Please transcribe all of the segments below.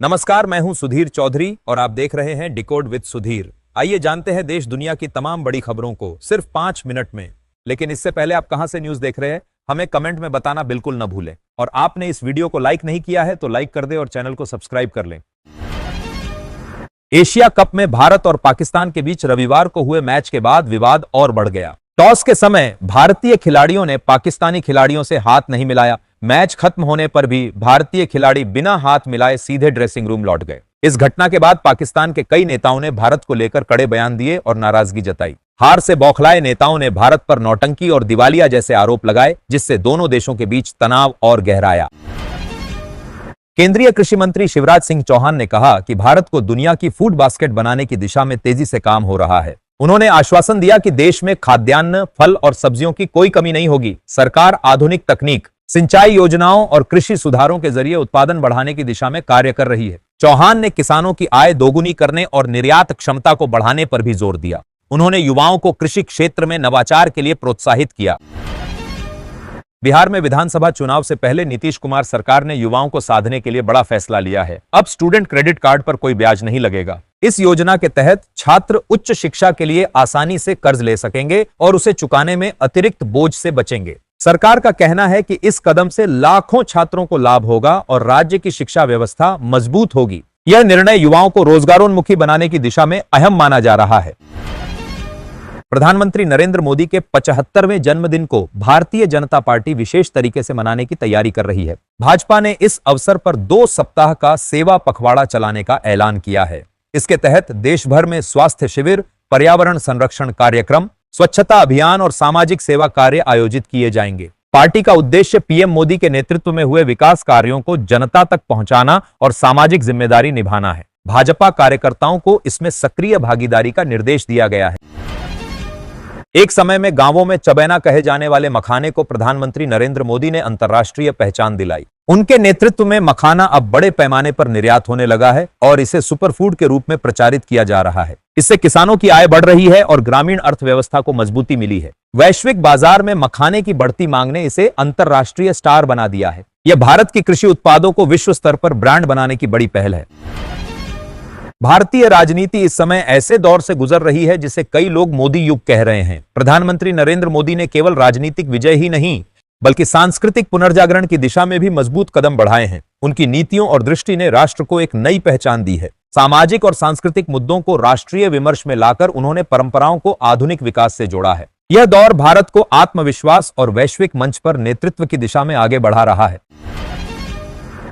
नमस्कार, मैं हूं सुधीर चौधरी और आप देख रहे हैं डिकोड विद सुधीर। आइए जानते हैं देश दुनिया की तमाम बड़ी खबरों को सिर्फ 5 मिनट में। लेकिन इससे पहले आप कहां से न्यूज देख रहे हैं हमें कमेंट में बताना बिल्कुल न भूलें। और आपने इस वीडियो को लाइक नहीं किया है तो लाइक कर दें और चैनल को सब्सक्राइब कर लें। एशिया कप में भारत और पाकिस्तान के बीच रविवार को हुए मैच के बाद विवाद और बढ़ गया। टॉस के समय भारतीय खिलाड़ियों ने पाकिस्तानी खिलाड़ियों से हाथ नहीं मिलाया। मैच खत्म होने पर भी भारतीय खिलाड़ी बिना हाथ मिलाए सीधे ड्रेसिंग रूम लौट गए। इस घटना के बाद पाकिस्तान के कई नेताओं ने भारत को लेकर कड़े बयान दिए और नाराजगी जताई। हार से बौखलाए नेताओं ने भारत पर नौटंकी और दिवालिया जैसे आरोप लगाए, जिससे दोनों देशों के बीच तनाव और गहराया। केंद्रीय कृषि मंत्री शिवराज सिंह चौहान ने कहा कि भारत को दुनिया की फूड बास्केट बनाने की दिशा में तेजी से काम हो रहा है। उन्होंने आश्वासन दिया कि देश में खाद्यान्न, फल और सब्जियों की कोई कमी नहीं होगी। सरकार आधुनिक तकनीक, सिंचाई योजनाओं और कृषि सुधारों के जरिए उत्पादन बढ़ाने की दिशा में कार्य कर रही है। चौहान ने किसानों की आय दोगुनी करने और निर्यात क्षमता को बढ़ाने पर भी जोर दिया। उन्होंने युवाओं को कृषि क्षेत्र में नवाचार के लिए प्रोत्साहित किया। बिहार में विधानसभा चुनाव से पहले नीतीश कुमार सरकार ने युवाओं को साधने के लिए बड़ा फैसला लिया है। अब स्टूडेंट क्रेडिट कार्ड पर कोई ब्याज नहीं लगेगा। इस योजना के तहत छात्र उच्च शिक्षा के लिए आसानी से कर्ज ले सकेंगे और उसे चुकाने में अतिरिक्त बोझ से बचेंगे। सरकार का कहना है कि इस कदम से लाखों छात्रों को लाभ होगा और राज्य की शिक्षा व्यवस्था मजबूत होगी। यह निर्णय युवाओं को रोजगारोन्मुखी बनाने की दिशा में अहम माना जा रहा है। प्रधानमंत्री नरेंद्र मोदी के 75वें जन्मदिन को भारतीय जनता पार्टी विशेष तरीके से मनाने की तैयारी कर रही है। भाजपा ने इस अवसर पर 2 सप्ताह का सेवा पखवाड़ा चलाने का ऐलान किया है। इसके तहत देश भर में स्वास्थ्य शिविर, पर्यावरण संरक्षण कार्यक्रम, स्वच्छता अभियान और सामाजिक सेवा कार्य आयोजित किए जाएंगे। पार्टी का उद्देश्य पीएम मोदी के नेतृत्व में हुए विकास कार्यों को जनता तक पहुंचाना और सामाजिक जिम्मेदारी निभाना है। भाजपा कार्यकर्ताओं को इसमें सक्रिय भागीदारी का निर्देश दिया गया है। एक समय में गांवों में चबैना कहे जाने वाले मखाने को प्रधानमंत्री नरेंद्र मोदी ने अंतर्राष्ट्रीय पहचान दिलाई। उनके नेतृत्व में मखाना अब बड़े पैमाने पर निर्यात होने लगा है और इसे सुपरफूड के रूप में प्रचारित किया जा रहा है। इससे किसानों की आय बढ़ रही है और ग्रामीण अर्थव्यवस्था को मजबूती मिली है। वैश्विक बाजार में मखाने की बढ़ती मांग ने इसे अंतर्राष्ट्रीय स्टार बना दिया है। यह भारत की कृषि उत्पादों को विश्व स्तर पर ब्रांड बनाने की बड़ी पहल है। भारतीय राजनीति इस समय ऐसे दौर से गुजर रही है जिसे कई लोग मोदी युग कह रहे हैं। प्रधानमंत्री नरेंद्र मोदी ने केवल राजनीतिक विजय ही नहीं बल्कि सांस्कृतिक पुनर्जागरण की दिशा में भी मजबूत कदम बढ़ाए हैं। उनकी नीतियों और दृष्टि ने राष्ट्र को एक नई पहचान दी है। सामाजिक और सांस्कृतिक मुद्दों को राष्ट्रीय विमर्श में लाकर उन्होंने परंपराओं को आधुनिक विकास से जोड़ा है। यह दौर भारत को आत्मविश्वास और वैश्विक मंच पर नेतृत्व की दिशा में आगे बढ़ा रहा है।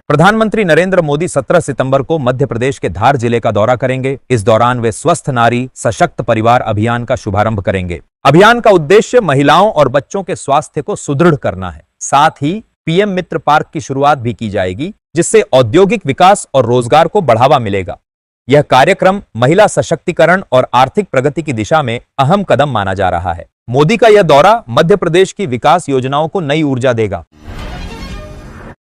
प्रधानमंत्री नरेंद्र मोदी 17 सितंबर को मध्य प्रदेश के धार जिले का दौरा करेंगे। इस दौरान वे स्वस्थ नारी सशक्त परिवार अभियान का शुभारंभ करेंगे। अभियान का उद्देश्य महिलाओं और बच्चों के स्वास्थ्य को सुदृढ़ करना है। साथ ही पीएम मित्र पार्क की शुरुआत भी की जाएगी, जिससे औद्योगिक विकास और रोजगार को बढ़ावा मिलेगा। यह कार्यक्रम महिला सशक्तिकरण और आर्थिक प्रगति की दिशा में अहम कदम माना जा रहा है। मोदी का यह दौरा मध्य प्रदेश की विकास योजनाओं को नई ऊर्जा देगा।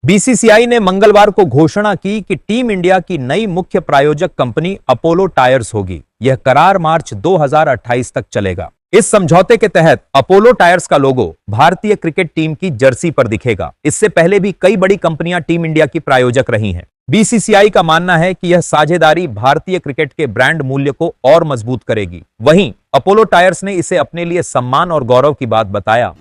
बीसीसीआई ने मंगलवार को घोषणा की कि टीम इंडिया की नई मुख्य प्रायोजक कंपनी अपोलो टायर्स होगी। यह करार मार्च 2028 तक चलेगा। इस समझौते के तहत अपोलो टायर्स का लोगो भारतीय क्रिकेट टीम की जर्सी पर दिखेगा। इससे पहले भी कई बड़ी कंपनियां टीम इंडिया की प्रायोजक रही हैं। बीसीसीआई का मानना है कि यह साझेदारी भारतीय क्रिकेट के ब्रांड मूल्य को और मजबूत करेगी। वहीं अपोलो टायर्स ने इसे अपने लिए सम्मान और गौरव की बात बताया।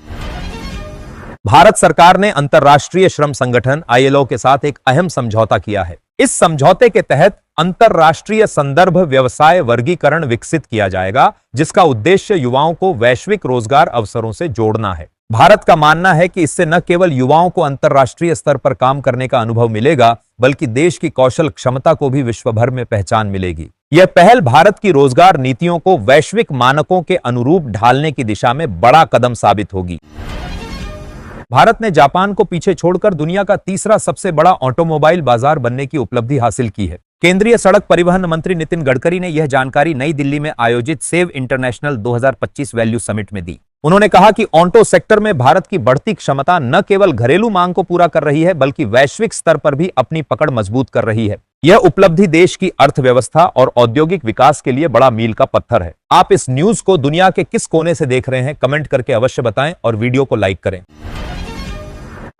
भारत सरकार ने अंतर्राष्ट्रीय श्रम संगठन आईएलओ के साथ एक अहम समझौता किया है। इस समझौते के तहत अंतर्राष्ट्रीय संदर्भ व्यवसाय वर्गीकरण विकसित किया जाएगा, जिसका उद्देश्य युवाओं को वैश्विक रोजगार अवसरों से जोड़ना है। भारत का मानना है कि इससे न केवल युवाओं को अंतर्राष्ट्रीय स्तर पर काम करने का अनुभव मिलेगा, बल्कि देश की कौशल क्षमता को भी विश्व भर में पहचान मिलेगी। यह पहल भारत की रोजगार नीतियों को वैश्विक मानकों के अनुरूप ढालने की दिशा में बड़ा कदम साबित होगी। भारत ने जापान को पीछे छोड़कर दुनिया का तीसरा सबसे बड़ा ऑटोमोबाइल बाजार बनने की उपलब्धि हासिल की है। केंद्रीय सड़क परिवहन मंत्री नितिन गडकरी ने यह जानकारी नई दिल्ली में आयोजित सेव इंटरनेशनल 2025 वैल्यू समिट में दी। उन्होंने कहा कि ऑटो सेक्टर में भारत की बढ़ती क्षमता न केवल घरेलू मांग को पूरा कर रही है, बल्कि वैश्विक स्तर पर भी अपनी पकड़ मजबूत कर रही है। यह उपलब्धि देश की अर्थव्यवस्था और औद्योगिक विकास के लिए बड़ा मील का पत्थर है। आप इस न्यूज को दुनिया के किस कोने से देख रहे हैं, कमेंट करके अवश्य बताएं और वीडियो को लाइक करें।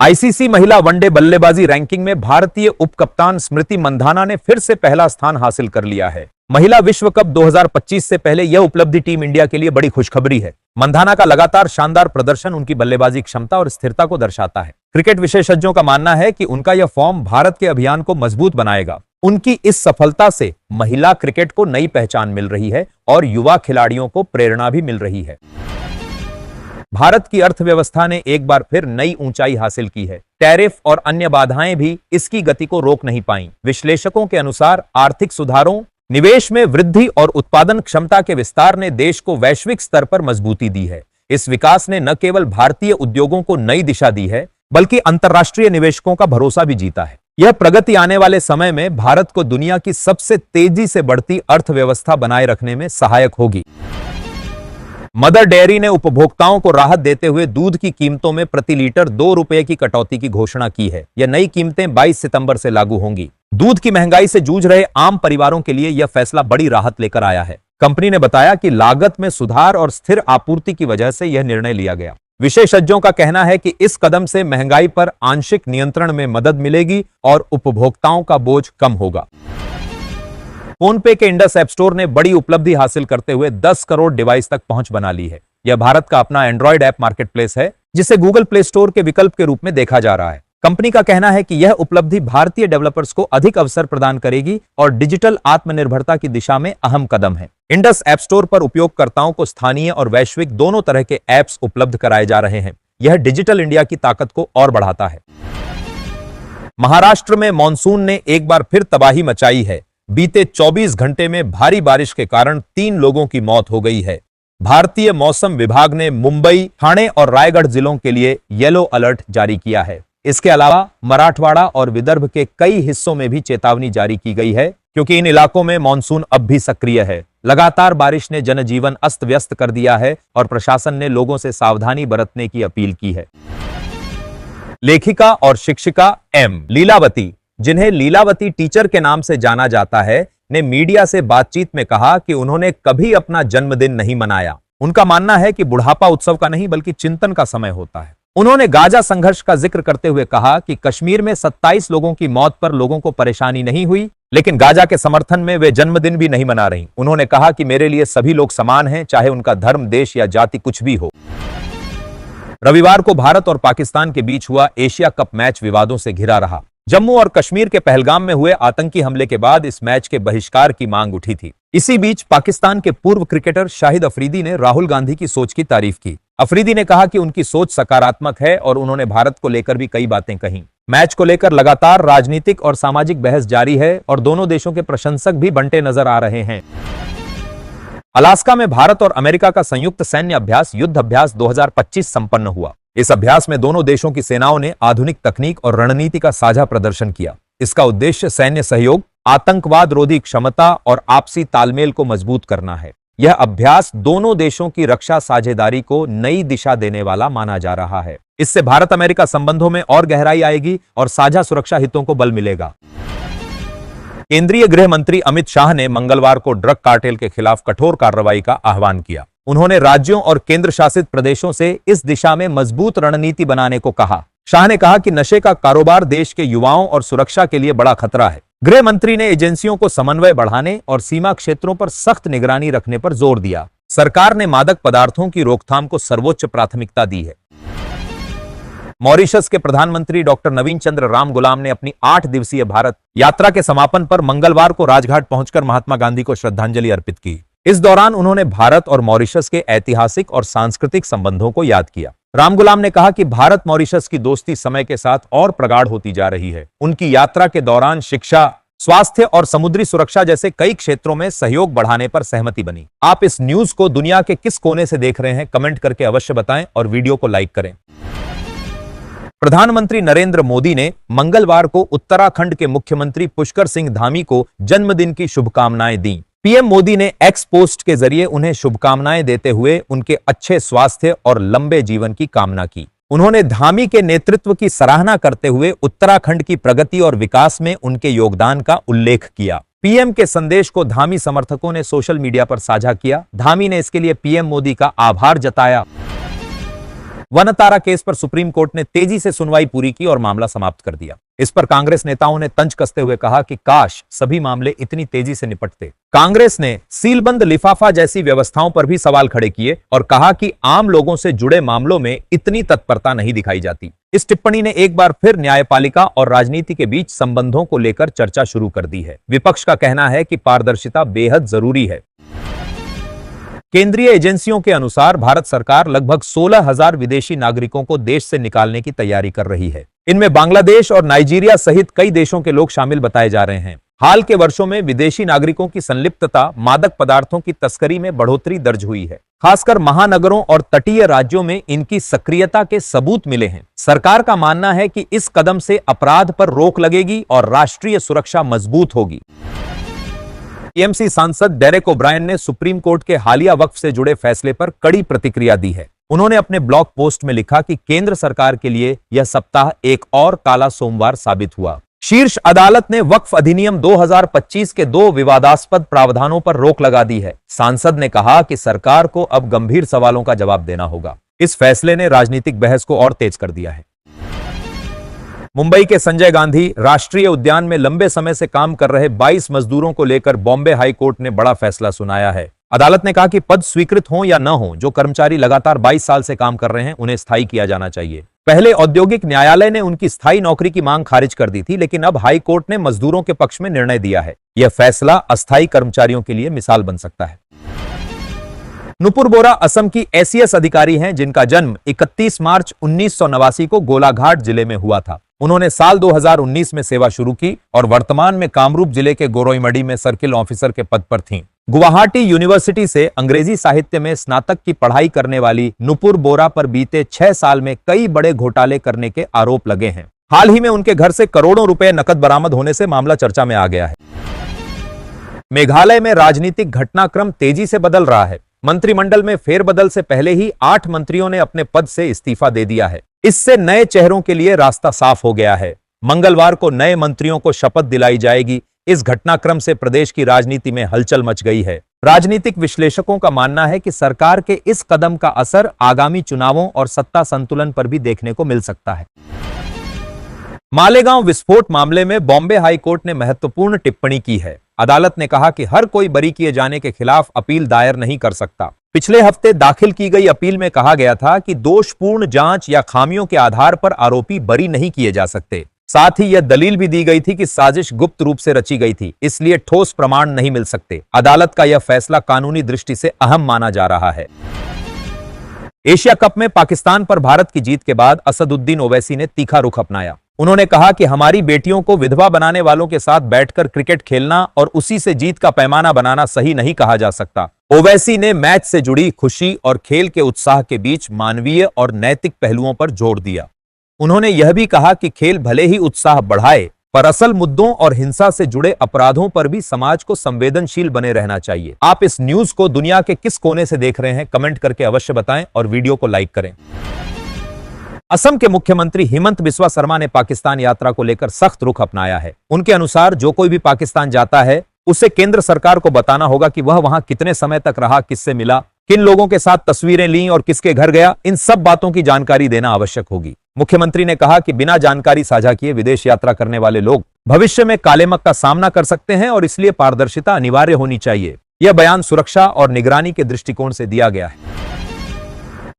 आईसीसी महिला वनडे बल्लेबाजी रैंकिंग में भारतीय उपकप्तान स्मृति मंधाना ने फिर से पहला स्थान हासिल कर लिया है। महिला विश्व कप 2025 से पहले यह उपलब्धि टीम इंडिया के लिए बड़ी खुशखबरी है। मंधाना का लगातार शानदार प्रदर्शन उनकी बल्लेबाजी क्षमता और स्थिरता को दर्शाता है। क्रिकेट विशेषज्ञों का मानना है कि उनका यह फॉर्म भारत के अभियान को मजबूत बनाएगा। उनकी इस सफलता से महिला क्रिकेट को नई पहचान मिल रही है और युवा खिलाड़ियों को प्रेरणा भी मिल रही है। भारत की अर्थव्यवस्था ने एक बार फिर नई ऊंचाई हासिल की है। टैरिफ और अन्य बाधाएं भी इसकी गति को रोक नहीं पाईं। विश्लेषकों के अनुसार आर्थिक सुधारों, निवेश में वृद्धि और उत्पादन क्षमता के विस्तार ने देश को वैश्विक स्तर पर मजबूती दी है। इस विकास ने न केवल भारतीय उद्योगों को नई दिशा दी है, बल्कि अंतर्राष्ट्रीय निवेशकों का भरोसा भी जीता है। यह प्रगति आने वाले समय में भारत को दुनिया की सबसे तेजी से बढ़ती अर्थव्यवस्था बनाए रखने में सहायक होगी। मदर डेयरी ने उपभोक्ताओं को राहत देते हुए दूध की कीमतों में प्रति लीटर 2 रुपए की कटौती की घोषणा की है। यह नई कीमतें 22 सितंबर से लागू होंगी। दूध की महंगाई से जूझ रहे आम परिवारों के लिए यह फैसला बड़ी राहत लेकर आया है। कंपनी ने बताया कि लागत में सुधार और स्थिर आपूर्ति की वजह से यह निर्णय लिया गया। विशेषज्ञों का कहना है कि इस कदम से महंगाई पर आंशिक नियंत्रण में मदद मिलेगी और उपभोक्ताओं का बोझ कम होगा। फोन पे के इंडस ऐप स्टोर ने बड़ी उपलब्धि हासिल करते हुए 10 करोड़ डिवाइस तक पहुंच बना ली है। यह भारत का अपना एंड्रॉयड ऐप मार्केटप्लेस है, जिसे गूगल प्ले स्टोर के विकल्प के रूप में देखा जा रहा है। कंपनी का कहना है कि यह उपलब्धि भारतीय डेवलपर्स को अधिक अवसर प्रदान करेगी और डिजिटल आत्मनिर्भरता की दिशा में अहम कदम है। इंडस ऐप स्टोर पर उपयोगकर्ताओं को स्थानीय और वैश्विक दोनों तरह के ऐप्स उपलब्ध कराए जा रहे हैं। यह डिजिटल इंडिया की ताकत को और बढ़ाता है। महाराष्ट्र में मानसून ने एक बार फिर तबाही मचाई है। बीते 24 घंटे में भारी बारिश के कारण 3 लोगों की मौत हो गई है। भारतीय मौसम विभाग ने मुंबई, ठाणे और रायगढ़ जिलों के लिए येलो अलर्ट जारी किया है। इसके अलावा मराठवाड़ा और विदर्भ के कई हिस्सों में भी चेतावनी जारी की गई है, क्योंकि इन इलाकों में मानसून अब भी सक्रिय है। लगातार बारिश ने जनजीवन अस्त व्यस्त कर दिया है और प्रशासन ने लोगों से सावधानी बरतने की अपील की है। लेखिका और शिक्षिका लीलावती, जिन्हें लीलावती टीचर के नाम से जाना जाता है, ने मीडिया से बातचीत में कहा कि उन्होंने कभी अपना जन्मदिन नहीं मनाया। उनका मानना है कि बुढ़ापा उत्सव का नहीं बल्कि चिंतन का समय होता है। उन्होंने गाजा संघर्ष का जिक्र करते हुए कहा कि कश्मीर में 27 लोगों की मौत पर लोगों को परेशानी नहीं हुई, लेकिन गाजा के समर्थन में वे जन्मदिन भी नहीं मना रही। उन्होंने कहा कि मेरे लिए सभी लोग समान हैं, चाहे उनका धर्म, देश या जाति कुछ भी हो। रविवार को भारत और पाकिस्तान के बीच हुआ एशिया कप मैच विवादों से घिरा रहा। जम्मू और कश्मीर के पहलगाम में हुए आतंकी हमले के बाद इस मैच के बहिष्कार की मांग उठी थी। इसी बीच पाकिस्तान के पूर्व क्रिकेटर शाहिद अफरीदी ने राहुल गांधी की सोच की तारीफ की। अफरीदी ने कहा कि उनकी सोच सकारात्मक है और उन्होंने भारत को लेकर भी कई बातें कही। मैच को लेकर लगातार राजनीतिक और सामाजिक बहस जारी है और दोनों देशों के प्रशंसक भी बंटे नजर आ रहे हैं। अलास्का में भारत और अमेरिका का संयुक्त सैन्य अभ्यास युद्ध अभ्यास 2025 संपन्न हुआ। इस अभ्यास में दोनों देशों की सेनाओं ने आधुनिक तकनीक और रणनीति का साझा प्रदर्शन किया। इसका उद्देश्य सैन्य सहयोग, आतंकवाद रोधी क्षमता और आपसी तालमेल को मजबूत करना है। यह अभ्यास दोनों देशों की रक्षा साझेदारी को नई दिशा देने वाला माना जा रहा है। इससे भारत अमेरिका संबंधों में और गहराई आएगी और साझा सुरक्षा हितों को बल मिलेगा। केंद्रीय गृह मंत्री अमित शाह ने मंगलवार को ड्रग कार्टेल के खिलाफ कठोर कार्रवाई का आह्वान किया। उन्होंने राज्यों और केंद्र शासित प्रदेशों से इस दिशा में मजबूत रणनीति बनाने को कहा। शाह ने कहा कि नशे का कारोबार देश के युवाओं और सुरक्षा के लिए बड़ा खतरा है। गृह मंत्री ने एजेंसियों को समन्वय बढ़ाने और सीमा क्षेत्रों पर सख्त निगरानी रखने पर जोर दिया। सरकार ने मादक पदार्थों की रोकथाम को सर्वोच्च प्राथमिकता दी है। मॉरिशस के प्रधानमंत्री डॉक्टर नवीन चंद्र राम गुलाम ने अपनी 8 दिवसीय भारत यात्रा के समापन पर मंगलवार को राजघाट पहुंचकर महात्मा गांधी को श्रद्धांजलि अर्पित की। इस दौरान उन्होंने भारत और मॉरिशस के ऐतिहासिक और सांस्कृतिक संबंधों को याद किया। राम गुलाम ने कहा कि भारत मॉरिशस की दोस्ती समय के साथ और प्रगाढ़ होती जा रही है। उनकी यात्रा के दौरान शिक्षा, स्वास्थ्य और समुद्री सुरक्षा जैसे कई क्षेत्रों में सहयोग बढ़ाने पर सहमति बनी। आप इस न्यूज को दुनिया के किस कोने से देख रहे हैं, कमेंट करके अवश्य बताएं और वीडियो को लाइक करें। प्रधानमंत्री नरेंद्र मोदी ने मंगलवार को उत्तराखंड के मुख्यमंत्री पुष्कर सिंह धामी को जन्मदिन की शुभकामनाएं दी। पीएम मोदी ने एक्स पोस्ट के जरिए उन्हें शुभकामनाएं देते हुए उनके अच्छे स्वास्थ्य और लंबे जीवन की कामना की। उन्होंने धामी के नेतृत्व की सराहना करते हुए उत्तराखंड की प्रगति और विकास में उनके योगदान का उल्लेख किया। पीएम के संदेश को धामी समर्थकों ने सोशल मीडिया पर साझा किया। धामी ने इसके लिए पीएम मोदी का आभार जताया। वनतारा केस पर सुप्रीम कोर्ट ने तेजी से सुनवाई पूरी की और मामला समाप्त कर दिया। इस पर कांग्रेस नेताओं ने तंज कसते हुए कहा कि काश सभी मामले इतनी तेजी से निपटते। कांग्रेस ने सीलबंद लिफाफा जैसी व्यवस्थाओं पर भी सवाल खड़े किए और कहा कि आम लोगों से जुड़े मामलों में इतनी तत्परता नहीं दिखाई जाती। इस टिप्पणी ने एक बार फिर न्यायपालिका और राजनीति के बीच संबंधों को लेकर चर्चा शुरू कर दी है। विपक्ष का कहना है कि पारदर्शिता बेहद जरूरी है। केंद्रीय एजेंसियों के अनुसार भारत सरकार लगभग 16,000 विदेशी नागरिकों को देश से निकालने की तैयारी कर रही है। इनमें बांग्लादेश और नाइजीरिया सहित कई देशों के लोग शामिल बताए जा रहे हैं। हाल के वर्षों में विदेशी नागरिकों की संलिप्तता मादक पदार्थों की तस्करी में बढ़ोतरी दर्ज हुई है। खासकर महानगरों और तटीय राज्यों में इनकी सक्रियता के सबूत मिले हैं। सरकार का मानना है कि इस कदम से अपराध पर रोक लगेगी और राष्ट्रीय सुरक्षा मजबूत होगी। टीएमसी सांसद डेरेक ओब्रायन ने सुप्रीम कोर्ट के हालिया वक्फ से जुड़े फैसले पर कड़ी प्रतिक्रिया दी है। उन्होंने अपने ब्लॉग पोस्ट में लिखा कि केंद्र सरकार के लिए यह सप्ताह एक और काला सोमवार साबित हुआ। शीर्ष अदालत ने वक्फ अधिनियम 2025 के 2 विवादास्पद प्रावधानों पर रोक लगा दी है। सांसद ने कहा कि सरकार को अब गंभीर सवालों का जवाब देना होगा। इस फैसले ने राजनीतिक बहस को और तेज कर दिया है। मुंबई के संजय गांधी राष्ट्रीय उद्यान में लंबे समय से काम कर रहे 22 मजदूरों को लेकर बॉम्बे हाई कोर्ट ने बड़ा फैसला सुनाया है। अदालत ने कहा कि पद स्वीकृत हो या न हो, जो कर्मचारी लगातार 22 साल से काम कर रहे हैं उन्हें स्थायी किया जाना चाहिए। पहले औद्योगिक न्यायालय ने उनकी स्थायी नौकरी की मांग खारिज कर दी थी, लेकिन अब हाई कोर्ट ने मजदूरों के पक्ष में निर्णय दिया है। यह फैसला अस्थायी कर्मचारियों के लिए मिसाल बन सकता है। नुपुर बोरा असम की एसीएस अधिकारी हैं, जिनका जन्म 31 मार्च 1989 को गोलाघाट जिले में हुआ था। उन्होंने साल 2019 में सेवा शुरू की और वर्तमान में कामरूप जिले के गोरोईमडी में सर्किल ऑफिसर के पद पर थीं। गुवाहाटी यूनिवर्सिटी से अंग्रेजी साहित्य में स्नातक की पढ़ाई करने वाली नुपुर बोरा पर बीते 6 साल में कई बड़े घोटाले करने के आरोप लगे हैं। हाल ही में उनके घर से करोड़ों रुपए नकद बरामद होने से मामला चर्चा में आ गया है। मेघालय में राजनीतिक घटनाक्रम तेजी से बदल रहा है। मंत्रिमंडल में फेरबदल से पहले ही 8 मंत्रियों ने अपने पद से इस्तीफा दे दिया है। इससे नए चेहरों के लिए रास्ता साफ हो गया है। मंगलवार को नए मंत्रियों को शपथ दिलाई जाएगी। इस घटनाक्रम से प्रदेश की राजनीति में हलचल मच गई है। राजनीतिक विश्लेषकों का मानना है कि सरकार के इस कदम का असर आगामी चुनावों और सत्ता संतुलन पर भी देखने को मिल सकता है। मालेगांव विस्फोट मामले में बॉम्बे हाई कोर्ट ने महत्वपूर्ण टिप्पणी की है। अदालत ने कहा कि हर कोई बरी किए जाने के खिलाफ अपील दायर नहीं कर सकता। पिछले हफ्ते दाखिल की गई अपील में कहा गया था कि दोषपूर्ण जांच या खामियों के आधार पर आरोपी बरी नहीं किए जा सकते। साथ ही यह दलील भी दी गई थी कि साजिश गुप्त रूप से रची गई थी, इसलिए ठोस प्रमाण नहीं मिल सकते। अदालत का यह फैसला कानूनी दृष्टि से अहम माना जा रहा है। एशिया कप में पाकिस्तान पर भारत की जीत के बाद असदुद्दीन ओवैसी ने तीखा रुख अपनाया। उन्होंने कहा कि हमारी बेटियों को विधवा बनाने वालों के साथ बैठकर क्रिकेट खेलना और उसी से जीत का पैमाना बनाना सही नहीं कहा जा सकता। ओवैसी ने मैच से जुड़ी खुशी और खेल के उत्साह के बीच मानवीय और नैतिक पहलुओं पर जोर दिया। उन्होंने यह भी कहा कि खेल भले ही उत्साह बढ़ाए, पर असल मुद्दों और हिंसा से जुड़े अपराधों पर भी समाज को संवेदनशील बने रहना चाहिए। आप इस न्यूज को दुनिया के किस कोने से देख रहे हैं, कमेंट करके अवश्य बताएं और वीडियो को लाइक करें। असम के मुख्यमंत्री हिमंत बिस्वा शर्मा ने पाकिस्तान यात्रा को लेकर सख्त रुख अपनाया है। उनके अनुसार जो कोई भी पाकिस्तान जाता है उसे केंद्र सरकार को बताना होगा कि वह वहां कितने समय तक रहा, किससे मिला, किन लोगों के साथ तस्वीरें लीं और किसके घर गया, इन सब बातों की जानकारी देना आवश्यक होगी। मुख्यमंत्री ने कहा कि बिना जानकारी साझा किए विदेश यात्रा करने वाले लोग भविष्य में काले मक का सामना कर सकते हैं और इसलिए पारदर्शिता अनिवार्य होनी चाहिए। यह बयान सुरक्षा और निगरानी के दृष्टिकोण से दिया गया है।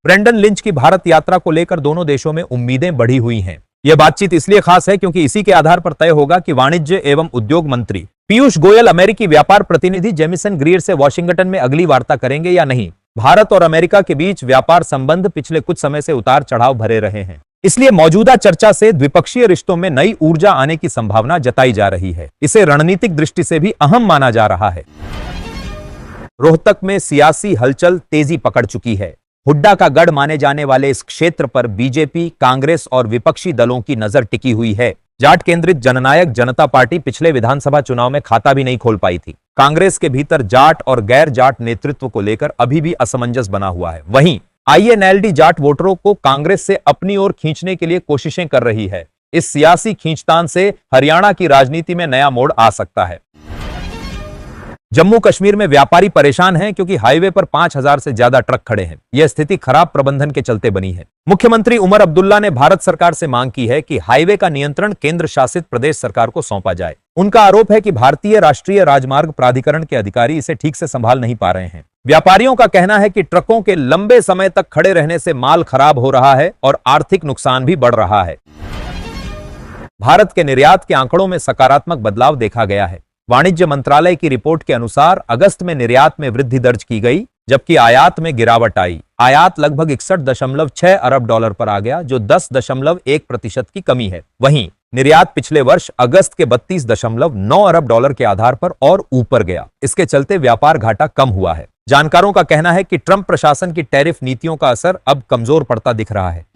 ब्रेंडन लिंच की भारत यात्रा को लेकर दोनों देशों में उम्मीदें बढ़ी हुई हैं। यह बातचीत इसलिए खास है क्योंकि इसी के आधार पर तय होगा कि वाणिज्य एवं उद्योग मंत्री पीयूष गोयल अमेरिकी व्यापार प्रतिनिधि जेमिसन ग्रीर से वॉशिंगटन में अगली वार्ता करेंगे या नहीं। भारत और अमेरिका के बीच व्यापार संबंध पिछले कुछ समय से उतार चढ़ाव भरे रहे हैं, इसलिए मौजूदा चर्चा से द्विपक्षीय रिश्तों में नई ऊर्जा आने की संभावना जताई जा रही है। इसे रणनीतिक दृष्टि से भी अहम माना जा रहा है। रोहतक में सियासी हलचल तेजी पकड़ चुकी है। हुड्डा का गढ़ माने जाने वाले इस क्षेत्र पर बीजेपी, कांग्रेस और विपक्षी दलों की नजर टिकी हुई है। जाट केंद्रित जननायक जनता पार्टी पिछले विधानसभा चुनाव में खाता भी नहीं खोल पाई थी। कांग्रेस के भीतर जाट और गैर जाट नेतृत्व को लेकर अभी भी असमंजस बना हुआ है। वहीं आईएनएलडी जाट वोटरों को कांग्रेस से अपनी ओर खींचने के लिए कोशिशें कर रही है। इस सियासी खींचतान से हरियाणा की राजनीति में नया मोड़ आ सकता है। जम्मू कश्मीर में व्यापारी परेशान हैं क्योंकि हाईवे पर 5000 से ज्यादा ट्रक खड़े हैं। यह स्थिति खराब प्रबंधन के चलते बनी है। मुख्यमंत्री उमर अब्दुल्ला ने भारत सरकार से मांग की है कि हाईवे का नियंत्रण केंद्र शासित प्रदेश सरकार को सौंपा जाए। उनका आरोप है कि भारतीय राष्ट्रीय राजमार्ग प्राधिकरण के अधिकारी इसे ठीक से संभाल नहीं पा रहे हैं। व्यापारियों का कहना है कि ट्रकों के लंबे समय तक खड़े रहने से माल खराब हो रहा है और आर्थिक नुकसान भी बढ़ रहा है। भारत के निर्यात के आंकड़ों में सकारात्मक बदलाव देखा गया है। वाणिज्य मंत्रालय की रिपोर्ट के अनुसार अगस्त में निर्यात में वृद्धि दर्ज की गई, जबकि आयात में गिरावट आई। आयात लगभग 61.6 अरब डॉलर पर आ गया, जो 10.1% की कमी है। वहीं निर्यात पिछले वर्ष अगस्त के 32.9 अरब डॉलर के आधार पर और ऊपर गया। इसके चलते व्यापार घाटा कम हुआ है। जानकारों का कहना है कि ट्रंप प्रशासन की टैरिफ नीतियों का असर अब कमजोर पड़ता दिख रहा है।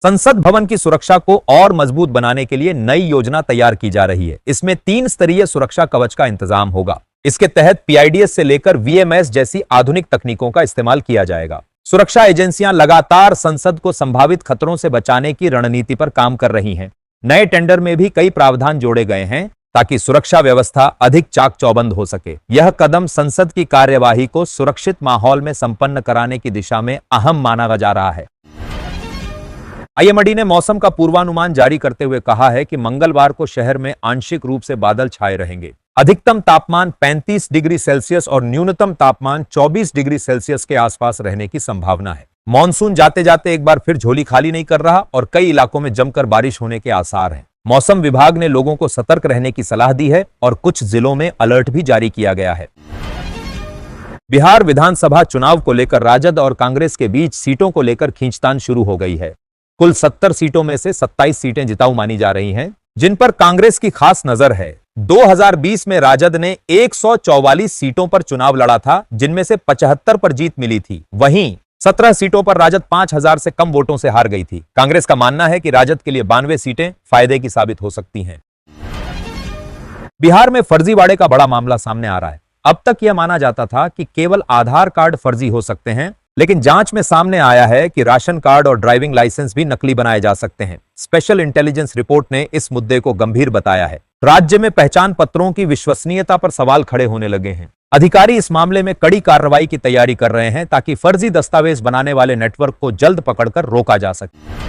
संसद भवन की सुरक्षा को और मजबूत बनाने के लिए नई योजना तैयार की जा रही है। इसमें 3 स्तरीय सुरक्षा कवच का इंतजाम होगा। इसके तहत पीआईडीएस से लेकर वीएमएस जैसी आधुनिक तकनीकों का इस्तेमाल किया जाएगा। सुरक्षा एजेंसियां लगातार संसद को संभावित खतरों से बचाने की रणनीति पर काम कर रही हैं। नए टेंडर में भी कई प्रावधान जोड़े गए हैं ताकि सुरक्षा व्यवस्था अधिक चाक चौबंद हो सके। यह कदम संसद की कार्यवाही को सुरक्षित माहौल में संपन्न कराने की दिशा में अहम माना जा रहा है। आईएमडी ने मौसम का पूर्वानुमान जारी करते हुए कहा है कि मंगलवार को शहर में आंशिक रूप से बादल छाए रहेंगे। अधिकतम तापमान 35 डिग्री सेल्सियस और न्यूनतम तापमान 24 डिग्री सेल्सियस के आसपास रहने की संभावना है। मॉनसून जाते जाते एक बार फिर झोली खाली नहीं कर रहा और कई इलाकों में जमकर बारिश होने के आसार हैं। मौसम विभाग ने लोगों को सतर्क रहने की सलाह दी है और कुछ जिलों में अलर्ट भी जारी किया गया है। बिहार विधानसभा चुनाव को लेकर राजद और कांग्रेस के बीच सीटों को लेकर खींचतान शुरू हो गई है। कुल 70 सीटों में से 27 सीटें जिताऊ मानी जा रही हैं, जिन पर कांग्रेस की खास नजर है। 2020 में राजद ने 144 सीटों पर चुनाव लड़ा था, जिनमें से 75 पर जीत मिली थी। वहीं 17 सीटों पर राजद 5000 से कम वोटों से हार गई थी। कांग्रेस का मानना है कि राजद के लिए 92 सीटें फायदे की साबित हो सकती हैं। बिहार में फर्जीवाड़े का बड़ा मामला सामने आ रहा है। अब तक यह माना जाता था कि केवल आधार कार्ड फर्जी हो सकते हैं, लेकिन जांच में सामने आया है कि राशन कार्ड और ड्राइविंग लाइसेंस भी नकली बनाए जा सकते हैं। स्पेशल इंटेलिजेंस रिपोर्ट ने इस मुद्दे को गंभीर बताया है। राज्य में पहचान पत्रों की विश्वसनीयता पर सवाल खड़े होने लगे हैं। अधिकारी इस मामले में कड़ी कार्रवाई की तैयारी कर रहे हैं ताकि फर्जी दस्तावेज बनाने वाले नेटवर्क को जल्द पकड़कर रोका जा सके।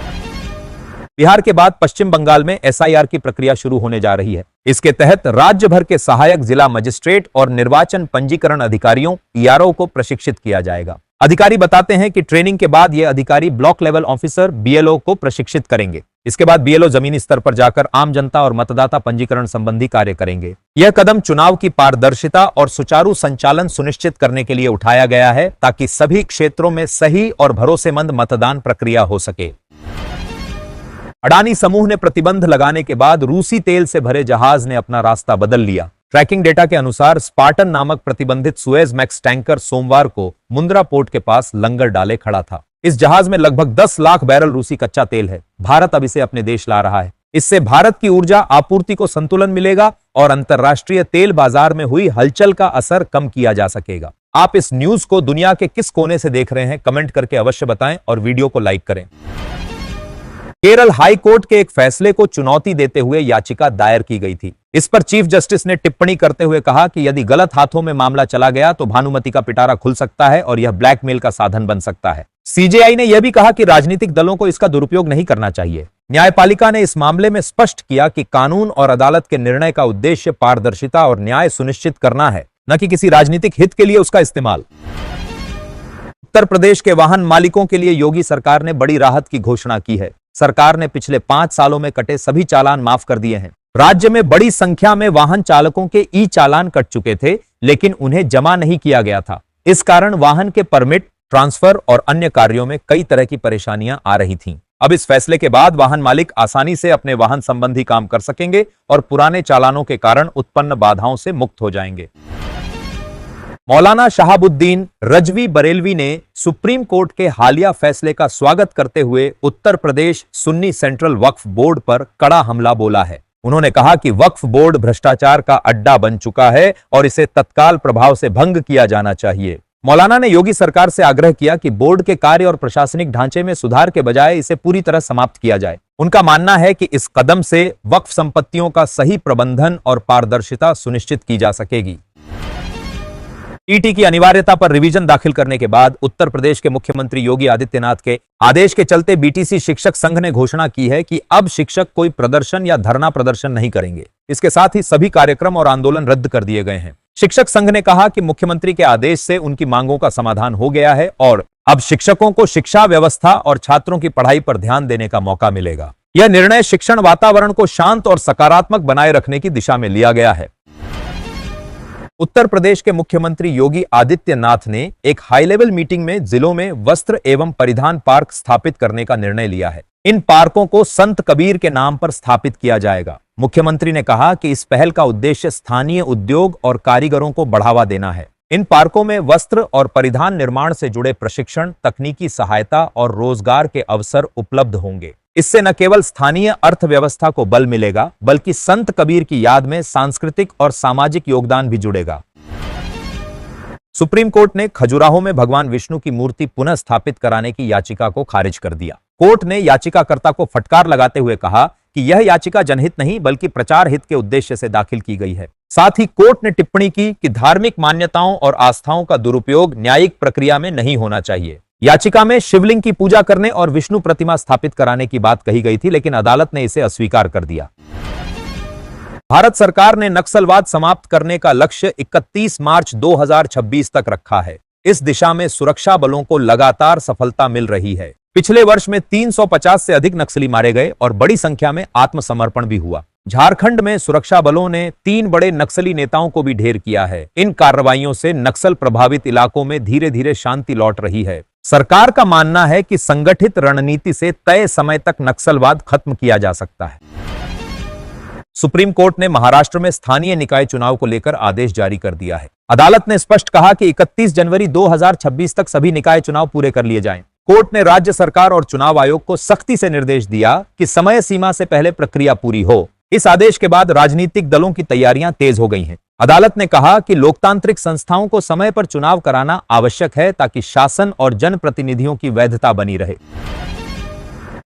बिहार के बाद पश्चिम बंगाल में एसआईआर की प्रक्रिया शुरू होने जा रही है। इसके तहत राज्य भर के सहायक जिला मजिस्ट्रेट और निर्वाचन पंजीकरण अधिकारियों ईआरओ को प्रशिक्षित किया जाएगा। अधिकारी बताते हैं कि ट्रेनिंग के बाद ये अधिकारी ब्लॉक लेवल ऑफिसर बीएलओ को प्रशिक्षित करेंगे। इसके बाद बीएलओ जमीनी स्तर पर जाकर आम जनता और मतदाता पंजीकरण संबंधी कार्य करेंगे। यह कदम चुनाव की पारदर्शिता और सुचारू संचालन सुनिश्चित करने के लिए उठाया गया है ताकि सभी क्षेत्रों में सही और भरोसेमंद मतदान प्रक्रिया हो सके। अडानी समूह ने प्रतिबंध लगाने के बाद रूसी तेल से भरे जहाज ने अपना रास्ता बदल लिया। ट्रैकिंग डेटा के अनुसार स्पार्टन नामक प्रतिबंधित सुएज मैक्स टैंकर सोमवार को मुंद्रा पोर्ट के पास लंगर डाले खड़ा था। इस जहाज में लगभग 10 लाख बैरल रूसी कच्चा तेल है। भारत अब इसे अपने देश ला रहा है। इससे भारत की ऊर्जा आपूर्ति को संतुलन मिलेगा और अंतर्राष्ट्रीय तेल बाजार में हुई हलचल का असर कम किया जा सकेगा। आप इस न्यूज को दुनिया के किस कोने से देख रहे हैं, कमेंट करके अवश्य बताएं और वीडियो को लाइक करें। केरल हाई कोर्ट के एक फैसले को चुनौती देते हुए याचिका दायर की गई थी। इस पर चीफ जस्टिस ने टिप्पणी करते हुए कहा कि यदि गलत हाथों में मामला चला गया तो भानुमति का पिटारा खुल सकता है और यह ब्लैकमेल का साधन बन सकता है। सीजेआई ने यह भी कहा कि राजनीतिक दलों को इसका दुरुपयोग नहीं करना चाहिए। न्यायपालिका ने इस मामले में स्पष्ट किया कि कानून और अदालत के निर्णय का उद्देश्य पारदर्शिता और न्याय सुनिश्चित करना है, न कि किसी राजनीतिक हित के लिए उसका इस्तेमाल। उत्तर प्रदेश के वाहन मालिकों के लिए योगी सरकार ने बड़ी राहत की घोषणा की है। सरकार ने पिछले 5 सालों में कटे सभी चालान माफ कर दिए हैं। राज्य में बड़ी संख्या में वाहन चालकों के ई चालान कट चुके थे, लेकिन उन्हें जमा नहीं किया गया था। इस कारण वाहन के परमिट, ट्रांसफर और अन्य कार्यों में कई तरह की परेशानियां आ रही थीं। अब इस फैसले के बाद वाहन मालिक आसानी से अपने वाहन संबंधी काम कर सकेंगे और पुराने चालानों के कारण उत्पन्न बाधाओं से मुक्त हो जाएंगे। मौलाना शहाबुद्दीन रजवी बरेलवी ने सुप्रीम कोर्ट के हालिया फैसले का स्वागत करते हुए उत्तर प्रदेश सुन्नी सेंट्रल वक्फ बोर्ड पर कड़ा हमला बोला है। उन्होंने कहा कि वक्फ बोर्ड भ्रष्टाचार का अड्डा बन चुका है और इसे तत्काल प्रभाव से भंग किया जाना चाहिए। मौलाना ने योगी सरकार से आग्रह किया कि बोर्ड के कार्य और प्रशासनिक ढांचे में सुधार के बजाय इसे पूरी तरह समाप्त किया जाए। उनका मानना है कि इस कदम से वक्फ संपत्तियों का सही प्रबंधन और पारदर्शिता सुनिश्चित की जा सकेगी। ईटी की अनिवार्यता पर रिवीजन दाखिल करने के बाद उत्तर प्रदेश के मुख्यमंत्री योगी आदित्यनाथ के आदेश के चलते बीटीसी शिक्षक संघ ने घोषणा की है कि अब शिक्षक कोई प्रदर्शन या धरना प्रदर्शन नहीं करेंगे। इसके साथ ही सभी कार्यक्रम और आंदोलन रद्द कर दिए गए हैं। शिक्षक संघ ने कहा कि मुख्यमंत्री के आदेश से उनकी मांगों का समाधान हो गया है और अब शिक्षकों को शिक्षा व्यवस्था और छात्रों की पढ़ाई पर ध्यान देने का मौका मिलेगा। यह निर्णय शिक्षण वातावरण को शांत और सकारात्मक बनाए रखने की दिशा में लिया गया है। उत्तर प्रदेश के मुख्यमंत्री योगी आदित्यनाथ ने एक हाई लेवल मीटिंग में जिलों में वस्त्र एवं परिधान पार्क स्थापित करने का निर्णय लिया है। इन पार्कों को संत कबीर के नाम पर स्थापित किया जाएगा। मुख्यमंत्री ने कहा कि इस पहल का उद्देश्य स्थानीय उद्योग और कारीगरों को बढ़ावा देना है। इन पार्कों में वस्त्र और परिधान निर्माण से जुड़े प्रशिक्षण, तकनीकी सहायता और रोजगार के अवसर उपलब्ध होंगे। इससे न केवल स्थानीय अर्थव्यवस्था को बल मिलेगा, बल्कि संत कबीर की याद में सांस्कृतिक और सामाजिक योगदान भी जुड़ेगा। सुप्रीम कोर्ट ने खजुराहो में भगवान विष्णु की मूर्ति पुनः स्थापित कराने की याचिका को खारिज कर दिया। कोर्ट ने याचिकाकर्ता को फटकार लगाते हुए कहा कि यह याचिका जनहित नहीं बल्कि प्रचार हित के उद्देश्य से दाखिल की गई है। साथ ही कोर्ट ने टिप्पणी की कि धार्मिक मान्यताओं और आस्थाओं का दुरुपयोग न्यायिक प्रक्रिया में नहीं होना चाहिए। याचिका में शिवलिंग की पूजा करने और विष्णु प्रतिमा स्थापित कराने की बात कही गई थी, लेकिन अदालत ने इसे अस्वीकार कर दिया। भारत सरकार ने नक्सलवाद समाप्त करने का लक्ष्य 31 मार्च 2026 तक रखा है। इस दिशा में सुरक्षा बलों को लगातार सफलता मिल रही है। पिछले वर्ष में 350 से अधिक नक्सली मारे गए और बड़ी संख्या में आत्मसमर्पण भी हुआ। झारखंड में सुरक्षा बलों ने 3 बड़े नक्सली नेताओं को भी ढेर किया है। इन कार्रवाइयों से नक्सल प्रभावित इलाकों में धीरे धीरे शांति लौट रही है। सरकार का मानना है कि संगठित रणनीति से तय समय तक नक्सलवाद खत्म किया जा सकता है। सुप्रीम कोर्ट ने महाराष्ट्र में स्थानीय निकाय चुनाव को लेकर आदेश जारी कर दिया है। अदालत ने स्पष्ट कहा कि 31 जनवरी 2026 तक सभी निकाय चुनाव पूरे कर लिए जाएं। कोर्ट ने राज्य सरकार और चुनाव आयोग को सख्ती से निर्देश दिया कि समय सीमा से पहले प्रक्रिया पूरी हो। इस आदेश के बाद राजनीतिक दलों की तैयारियां तेज हो गई हैं। अदालत ने कहा कि लोकतांत्रिक संस्थाओं को समय पर चुनाव कराना आवश्यक है ताकि शासन और जनप्रतिनिधियों की वैधता बनी रहे।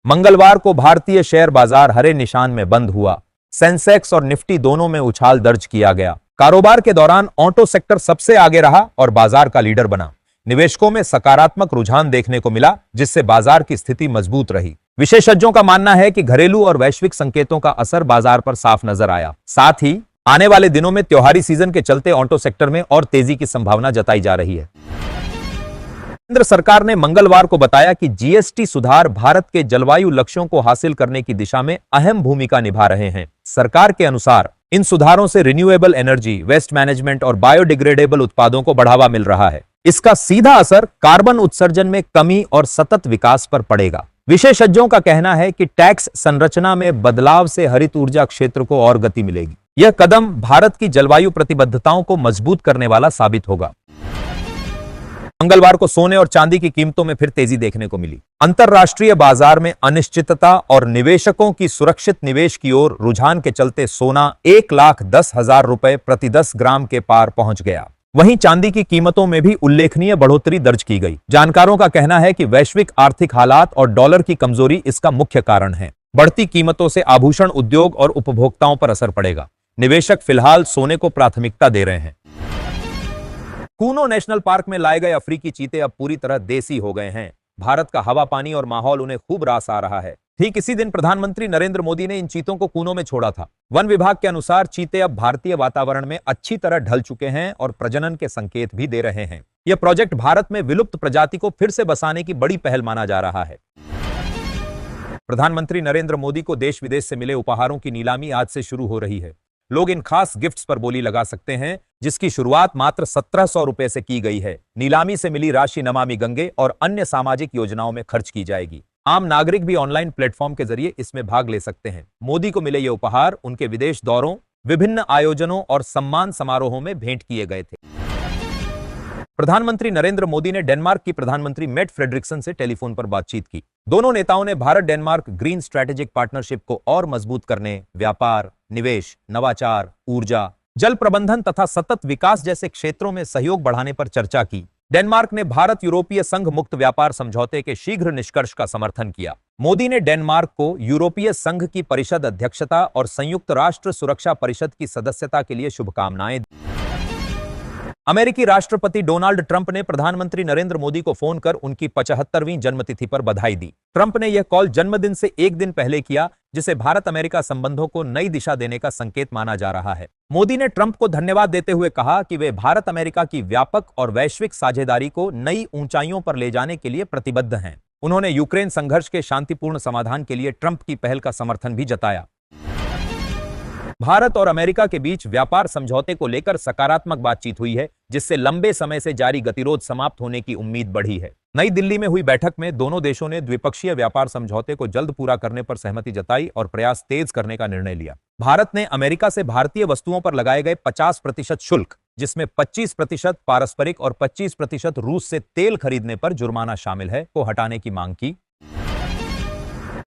मंगलवार को भारतीय शेयर बाजार हरे निशान में बंद हुआ। सेंसेक्स और निफ्टी दोनों में उछाल दर्ज किया गया। कारोबार के दौरान ऑटो सेक्टर सबसे आगे रहा और बाजार का लीडर बना। निवेशकों में सकारात्मक रुझान देखने को मिला, जिससे बाजार की स्थिति मजबूत रही। विशेषज्ञों का मानना है कि घरेलू और वैश्विक संकेतों का असर बाजार पर साफ नजर आया। साथ ही आने वाले दिनों में त्योहारी सीजन के चलते ऑटो सेक्टर में और तेजी की संभावना जताई जा रही है। केंद्र सरकार ने मंगलवार को बताया कि जीएसटी सुधार भारत के जलवायु लक्ष्यों को हासिल करने की दिशा में अहम भूमिका निभा रहे हैं। सरकार के अनुसार इन सुधारों से रिन्यूएबल एनर्जी, वेस्ट मैनेजमेंट और बायोडिग्रेडेबल उत्पादों को बढ़ावा मिल रहा है। इसका सीधा असर कार्बन उत्सर्जन में कमी और सतत विकास पर पड़ेगा। विशेषज्ञों का कहना है कि टैक्स संरचना में बदलाव से हरित ऊर्जा क्षेत्र को और गति मिलेगी। यह कदम भारत की जलवायु प्रतिबद्धताओं को मजबूत करने वाला साबित होगा। मंगलवार को सोने और चांदी की कीमतों में फिर तेजी देखने को मिली। अंतरराष्ट्रीय बाजार में अनिश्चितता और निवेशकों की सुरक्षित निवेश की ओर रुझान के चलते सोना 1,10,000 रुपए प्रति 10 ग्राम के पार पहुंच गया। वहीं चांदी की कीमतों में भी उल्लेखनीय बढ़ोतरी दर्ज की गई। जानकारों का कहना है कि वैश्विक आर्थिक हालात और डॉलर की कमजोरी इसका मुख्य कारण है। बढ़ती कीमतों से आभूषण उद्योग और उपभोक्ताओं पर असर पड़ेगा। निवेशक फिलहाल सोने को प्राथमिकता दे रहे हैं। कूनो नेशनल पार्क में लाए गए अफ्रीकी चीते अब पूरी तरह देसी हो गए हैं। भारत का हवा, पानी और माहौल उन्हें खूब रास आ रहा है। ठीक इसी दिन प्रधानमंत्री नरेंद्र मोदी ने इन चीतों को कूनो में छोड़ा था। वन विभाग के अनुसार चीते अब भारतीय वातावरण में अच्छी तरह ढल चुके हैं और प्रजनन के संकेत भी दे रहे हैं। यह प्रोजेक्ट भारत में विलुप्त प्रजाति को फिर से बसाने की बड़ी पहल माना जा रहा है। प्रधानमंत्री नरेंद्र मोदी को देश विदेश से मिले उपहारों की नीलामी आज से शुरू हो रही है। लोग इन खास गिफ्ट्स पर बोली लगा सकते हैं, जिसकी शुरुआत मात्र 1700 रुपए से की गई है। नीलामी से मिली राशि नमामि गंगे और अन्य सामाजिक योजनाओं में खर्च की जाएगी। आम नागरिक भी ऑनलाइन प्लेटफॉर्म के जरिए इसमें भाग ले सकते हैं। मोदी को मिले ये उपहार उनके विदेश दौरों, विभिन्न आयोजनों और सम्मान समारोहों में भेंट किए गए थे। प्रधानमंत्री नरेंद्र मोदी ने डेनमार्क की प्रधानमंत्री मेट फ्रेडरिक्सन से टेलीफोन पर बातचीत की। दोनों नेताओं ने Bharat Denmark green strategic partnership को और मजबूत करने, व्यापार, निवेश, नवाचार, ऊर्जा, जल प्रबंधन तथा सतत विकास जैसे क्षेत्रों में सहयोग बढ़ाने पर चर्चा की। डेनमार्क ने भारत यूरोपीय संघ मुक्त व्यापार समझौते के शीघ्र निष्कर्ष का समर्थन किया। मोदी ने डेनमार्क को यूरोपीय संघ की परिषद अध्यक्षता और संयुक्त राष्ट्र सुरक्षा परिषद की सदस्यता के लिए शुभकामनाएं दी। अमेरिकी राष्ट्रपति डोनाल्ड ट्रंप ने प्रधानमंत्री नरेंद्र मोदी को फोन कर उनकी 75वीं जन्मतिथि पर बधाई दी। ट्रंप ने यह कॉल जन्मदिन से एक दिन पहले किया, जिसे भारत अमेरिका संबंधों को नई दिशा देने का संकेत माना जा रहा है। मोदी ने ट्रंप को धन्यवाद देते हुए कहा कि वे भारत अमेरिका की व्यापक और वैश्विक साझेदारी को नई ऊंचाइयों पर ले जाने के लिए प्रतिबद्ध हैं। उन्होंने यूक्रेन संघर्ष के शांतिपूर्ण समाधान के लिए ट्रंप की पहल का समर्थन भी जताया। भारत और अमेरिका के बीच व्यापार समझौते को लेकर सकारात्मक बातचीत हुई है, जिससे लंबे समय से जारी गतिरोध समाप्त होने की उम्मीद बढ़ी है। नई दिल्ली में हुई बैठक में दोनों देशों ने द्विपक्षीय व्यापार समझौते को जल्द पूरा करने पर सहमति जताई और प्रयास तेज करने का निर्णय लिया। भारत ने अमेरिका से भारतीय वस्तुओं पर लगाए गए 50% शुल्क, जिसमें 25% पारस्परिक और 25% रूस से तेल खरीदने पर जुर्माना शामिल है, को हटाने की मांग की।